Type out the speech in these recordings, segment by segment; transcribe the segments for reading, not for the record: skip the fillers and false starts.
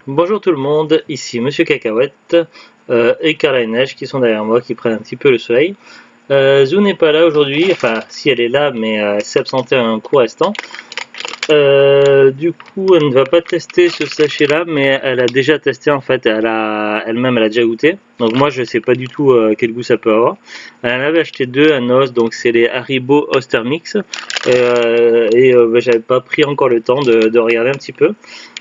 Bonjour tout le monde, ici Monsieur Cacahuète et Carla et Neige qui sont derrière moi, qui prennent un petit peu le soleil. Zou n'est pas là aujourd'hui, enfin si elle est là, mais elle s'est absentée un court instant. Du coup, elle ne va pas tester ce sachet-là, mais elle a déjà testé en fait, elle-même elle a déjà goûté. Donc moi je sais pas du tout quel goût ça peut avoir. Elle en avait acheté deux à Noz, donc c'est les Haribo Oster Mix. J'avais pas pris encore le temps de regarder un petit peu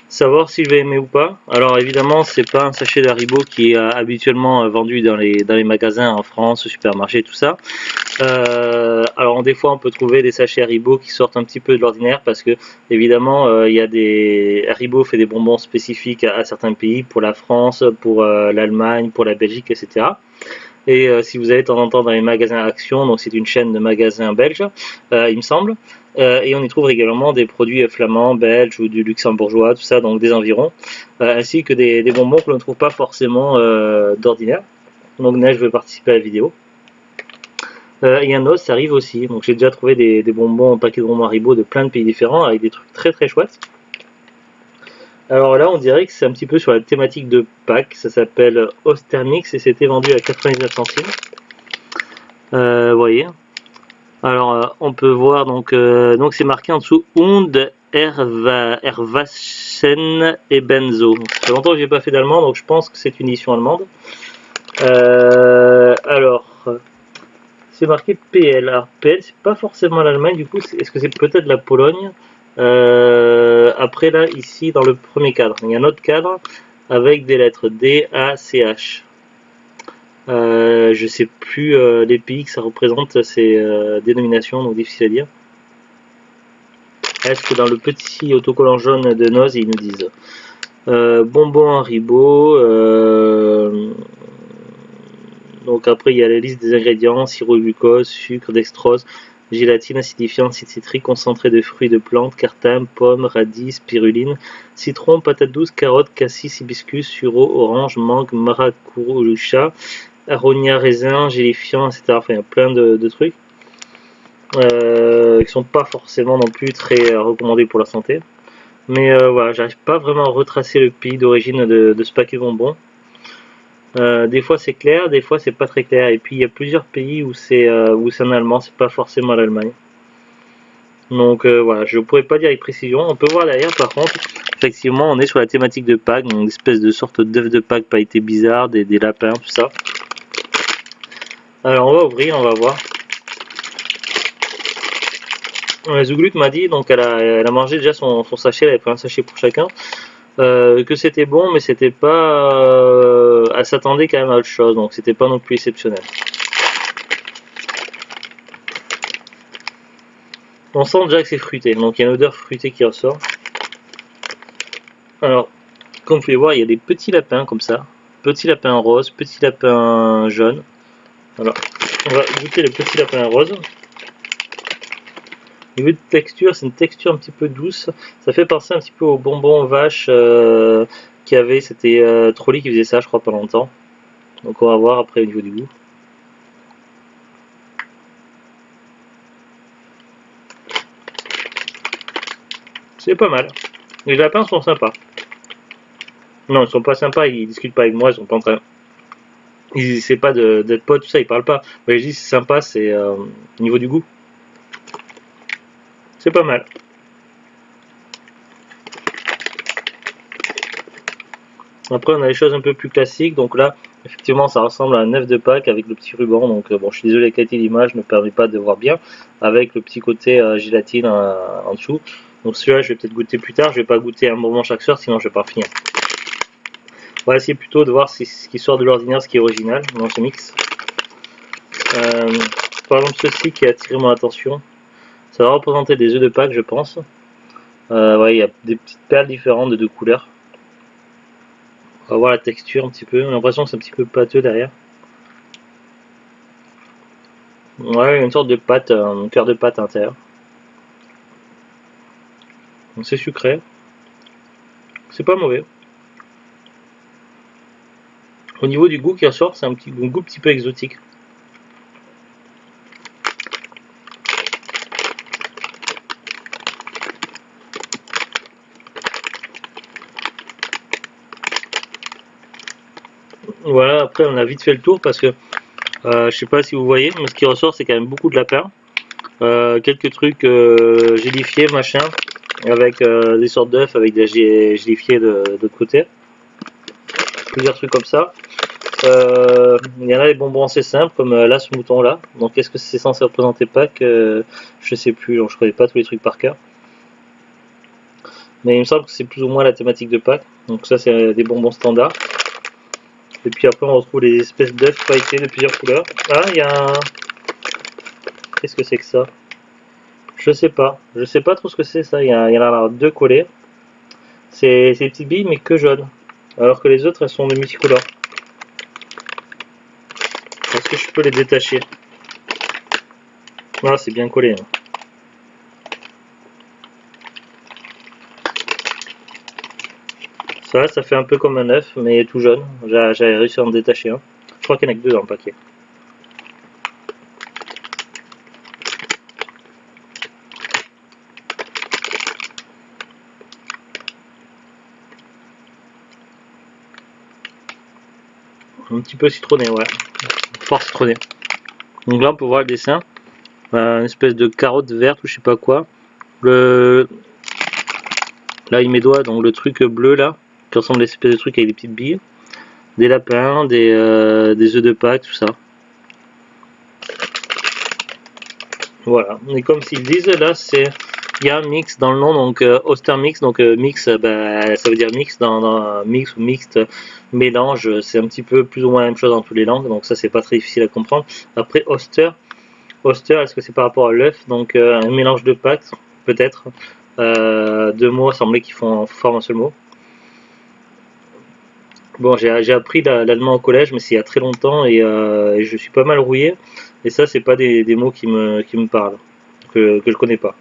savoir si je vais aimer ou pas. Alors évidemment, c'est pas un sachet d'Haribo qui est habituellement vendu dans les magasins en France, au supermarché, tout ça. Alors des fois, on peut trouver des sachets Haribo qui sortent un petit peu de l'ordinaire parce que évidemment, il y a des Haribo fait des bonbons spécifiques à certains pays, pour la France, pour l'Allemagne, pour la Belgique, etc. Et si vous allez de temps en temps dans les magasins Action, donc c'est une chaîne de magasins belges, il me semble, et on y trouve régulièrement des produits flamands, belges ou du luxembourgeois, tout ça, donc des environs, ainsi que des bonbons que l'on ne trouve pas forcément d'ordinaire. Donc Neige veut participer à la vidéo. Et un os, ça arrive aussi. Donc j'ai déjà trouvé des bonbons, un paquet de bonbons Haribo de plein de pays différents avec des trucs très très chouettes. Alors là, on dirait que c'est un petit peu sur la thématique de Pâques. Ça s'appelle Ostermix et c'était vendu à 99 centimes. Vous voyez. Alors, on peut voir donc c'est marqué en dessous Und Erwaschen et Benzo. Ça fait longtemps que j'ai pas fait d'allemand, donc je pense que c'est une édition allemande. Alors, c'est marqué PL. Alors PL, c'est pas forcément l'Allemagne, du coup, est-ce que c'est peut-être la Pologne? Après là, ici dans le premier cadre, il y a un autre cadre avec des lettres D, A, C, H. Je sais plus les pays que ça représente, ces dénominations, donc difficile à dire. Est-ce que dans le petit autocollant jaune de Noz, ils nous disent bonbons Haribo. Donc après, il y a la liste des ingrédients sirop de glucose, sucre, dextrose, gélatine, acidifiant, acide citrique, concentré de fruits de plantes, cartame, pommes, radis, spiruline, citron, patate douce, carotte, cassis, hibiscus, sureau, orange, mangue, maracuja, aronia, raisin, gélifiant, etc. Enfin, il y a plein de trucs qui sont pas forcément non plus très recommandés pour la santé. Mais voilà, j'arrive pas vraiment à retracer le pays d'origine de ce paquet bonbons. Des fois c'est clair, des fois c'est pas très clair. Et puis il y a plusieurs pays où c'est en allemand, c'est pas forcément l'Allemagne. Donc voilà, je pourrais pas dire avec précision. On peut voir derrière par contre, effectivement on est sur la thématique de Pâques, donc une espèce de sorte d'œuf de Pâques pailleté bizarre, des lapins, tout ça. Alors on va ouvrir, on va voir. Zouglut m'a dit, donc elle a mangé déjà son sachet, elle avait pris un sachet pour chacun. Que c'était bon, mais c'était pas. Elle s'attendait quand même à autre chose, donc c'était pas non plus exceptionnel. On sent déjà que c'est fruité, donc il y a une odeur fruitée qui ressort. Alors, comme vous pouvez voir, il y a des petits lapins comme ça, petits lapins roses, petits lapins jaunes. Alors, on va goûter le petit lapin rose. Au niveau de texture, c'est une texture un petit peu douce. Ça fait penser un petit peu aux bonbons vaches qu'il y avait. C'était Trolli qui faisait ça, je crois, pas longtemps. Donc on va voir après au niveau du goût. C'est pas mal. Les lapins sont sympas. Non, ils sont pas sympas, ils discutent pas avec moi, ils sont pas en train. Ils essaient pas d'être potes, tout ça, ils parlent pas. Mais je dis c'est sympa, c'est au niveau du goût. C'est pas mal. Après, on a les choses un peu plus classiques. Donc là, effectivement, ça ressemble à un œuf de Pâques avec le petit ruban. Donc bon, je suis désolé, la qualité d'image ne permet pas de voir bien. Avec le petit côté gélatine en dessous. Donc celui-là, je vais peut-être goûter plus tard. Je vais pas goûter un moment chaque soir, sinon je vais pas finir. On va essayer plutôt de voir ce qui sort de l'ordinaire, ce qui est original dans ce mix. Par exemple, ceci qui a attiré mon attention. Ça va représenter des œufs de Pâques, je pense. Ouais, il y a des petites perles différentes de deux couleurs. On va voir la texture un petit peu. J'ai l'impression que c'est un petit peu pâteux derrière. Ouais, une sorte de pâte, un cœur de pâte à l'intérieur. Donc c'est sucré. C'est pas mauvais. Au niveau du goût qui ressort, c'est un goût un petit peu exotique. Voilà, après on a vite fait le tour parce que je sais pas si vous voyez, mais ce qui ressort c'est quand même beaucoup de lapins. Quelques trucs gélifiés, machin, avec des sortes d'œufs avec des gélifiés de l'autre côté. Plusieurs trucs comme ça. Il y en a des bonbons assez simples, comme là ce mouton là. Donc est-ce que c'est censé représenter Pâques? Je sais plus, donc je connais pas tous les trucs par cœur. Mais il me semble que c'est plus ou moins la thématique de Pâques. Donc ça c'est des bonbons standards. Et puis après on retrouve les espèces d'œufs pailletés de plusieurs couleurs. Ah, il y a un... Qu'est-ce que c'est que ça? Je sais pas. Je sais pas trop ce que c'est ça. Il y en a deux collés. C'est des petites billes mais que jaunes. Alors que les autres elles sont de multicolores. Est-ce que je peux les détacher? Ah, c'est bien collé. Hein. Ça fait un peu comme un œuf, mais tout jaune. J'avais réussi à en détacher un. Je crois qu'il n'y en a que deux dans le paquet. Un petit peu citronné, ouais. Fort citronné. Donc là, on peut voir le dessin. Une espèce de carotte verte ou je sais pas quoi. Là, il met doigt, donc le truc bleu là, qui ressemble à une espèce de truc avec des petites billes. Des lapins, des œufs de Pâques, tout ça. Voilà. Et comme s'ils disent, là, il y a un mix dans le nom, donc Oster Mix, donc mix, ça veut dire mix dans mix ou mixte, mélange, c'est un petit peu plus ou moins la même chose dans toutes les langues, donc ça c'est pas très difficile à comprendre. Après Oster, est-ce que c'est par rapport à l'œuf, donc un mélange de pâtes, peut-être, deux mots semblait qu'ils forment un seul mot. Bon, j'ai appris l'allemand au collège, mais c'est il y a très longtemps et je suis pas mal rouillé. Et ça, c'est pas des mots qui me parlent, que je connais pas.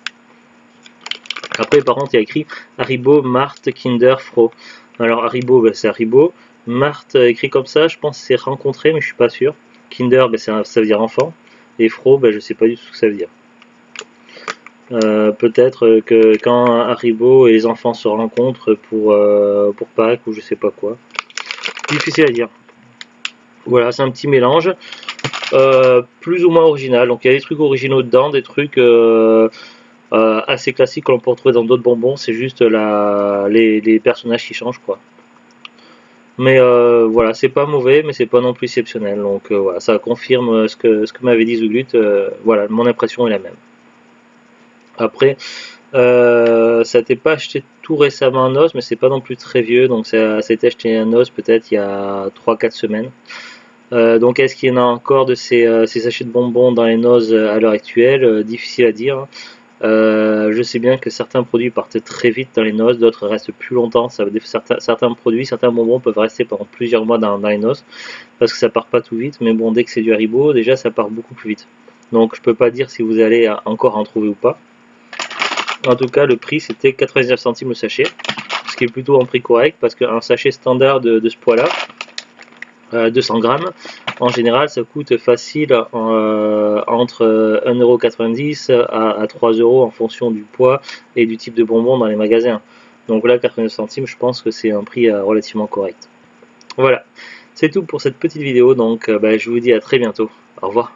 Après, par contre, il y a écrit Haribo, Marthe, Kinder, Fro. Alors, Haribo, ben, c'est Haribo. Marthe, écrit comme ça, je pense que c'est rencontré, mais je suis pas sûr. Kinder, ben, ça veut dire enfant. Et Fro, ben, je sais pas du tout ce que ça veut dire. Peut-être que quand Haribo et les enfants se rencontrent pour Pâques ou je sais pas quoi. Difficile à dire. Voilà, c'est un petit mélange. Plus ou moins original. Donc il y a des trucs originaux dedans, des trucs assez classiques que l'on peut retrouver dans d'autres bonbons. C'est juste les personnages qui changent, quoi. Mais voilà, c'est pas mauvais, mais c'est pas non plus exceptionnel. Donc voilà, ça confirme ce que m'avait dit Zuglut. Voilà, mon impression est la même. Après, ça n'était pas acheté tout récemment en os, mais c'est pas non plus très vieux. Donc ça a été acheté en os peut-être il y a 3-4 semaines. Donc est-ce qu'il y en a encore de ces sachets de bonbons dans les nozes à l'heure actuelle? Difficile à dire. Je sais bien que certains produits partent très vite dans les nozes, d'autres restent plus longtemps. Certains produits, certains bonbons peuvent rester pendant plusieurs mois dans les nozes parce que ça part pas tout vite. Mais bon, dès que c'est du Haribo, déjà ça part beaucoup plus vite. Donc je peux pas dire si vous allez encore en trouver ou pas. En tout cas, le prix c'était 99 centimes le sachet, ce qui est plutôt un prix correct parce qu'un sachet standard de ce poids-là, 200 grammes, en général ça coûte facile entre 1,90 € à 3 € en fonction du poids et du type de bonbon dans les magasins. Donc là 89 centimes, je pense que c'est un prix relativement correct. Voilà, c'est tout pour cette petite vidéo, donc je vous dis à très bientôt. Au revoir.